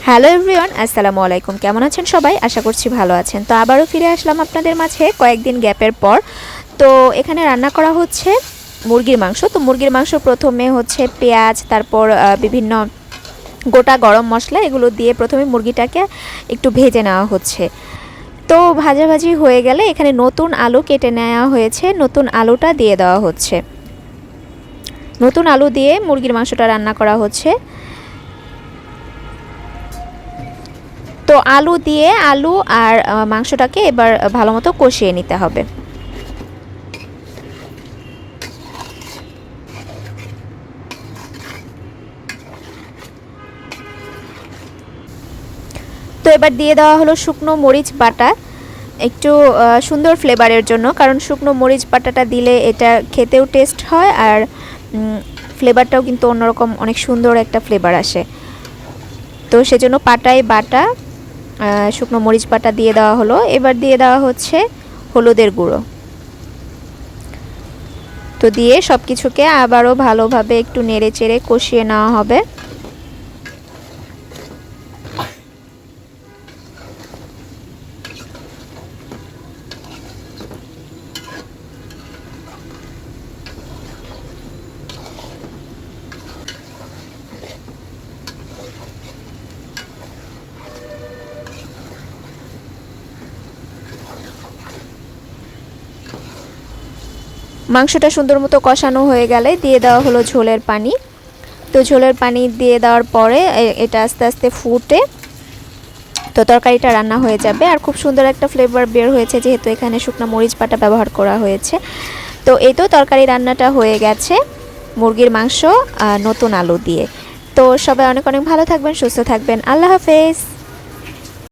Hello everyone, আসসালামু আলাইকুম। কেমন আছেন সবাই? আশা করছি ভালো আছেন। তো আবারও ফিরে আসলাম আপনাদের মাঝে কয়েকদিন গ্যাপের পর। তো এখানে রান্না করা হচ্ছে মুরগির মাংস। তো মুরগির মাংস প্রথমে হচ্ছে পেঁয়াজ, তারপর বিভিন্ন গোটা গরম মশলা এগুলো দিয়ে প্রথমে মুরগিটাকে একটু ভেজে নেওয়া হচ্ছে। তো ভাজাভাজি হয়ে গেলে এখানে নতুন আলু কেটে নেওয়া হয়েছে, নতুন আলুটা দিয়ে দেওয়া হচ্ছে। নতুন আলু দিয়ে মুরগির মাংসটা রান্না করা হচ্ছে। তো আলু দিয়ে আলু আর মাংসটাকে এবার ভালো মতো কষিয়ে নিতে হবে। তো এবার দিয়ে দেওয়া হলো শুকনো মরিচ বাটা, একটু সুন্দর ফ্লেভারের জন্য, কারণ শুকনো মরিচ বাটাটা দিলে এটা খেতেও টেস্ট হয় আর ফ্লেভারটাও কিন্তু অন্যরকম অনেক সুন্দর একটা ফ্লেভার আসে। তো সেজন্য পাটায় বাটা শুকনো মরিচ বাটা দিয়ে দেওয়া হলো। এবার দিয়ে দেওয়া হচ্ছে হলুদের গুঁড়ো। তো দিয়ে সব কিছুকে আবারও ভালোভাবে একটু নেড়ে চেড়ে কষিয়ে নেওয়া হবে। মাংসটা সুন্দর মতো কষানো হয়ে গেলে দিয়ে দেওয়া হলো ঝোলের পানি। তো ঝোলের পানি দিয়ে দেওয়ার পরে এটা আস্তে আস্তে ফুটে তো তরকারিটা রান্না হয়ে যাবে। আর খুব সুন্দর একটা ফ্লেভার বের হয়েছে যেহেতু এখানে শুকনো মরিচ বাটা ব্যবহার করা হয়েছে। তো এই তো তরকারি রান্নাটা হয়ে গেছে মুরগির মাংস নতুন আলু দিয়ে। তো সবাই অনেক অনেক ভালো থাকবেন, সুস্থ থাকবেন। আল্লাহ হাফেজ।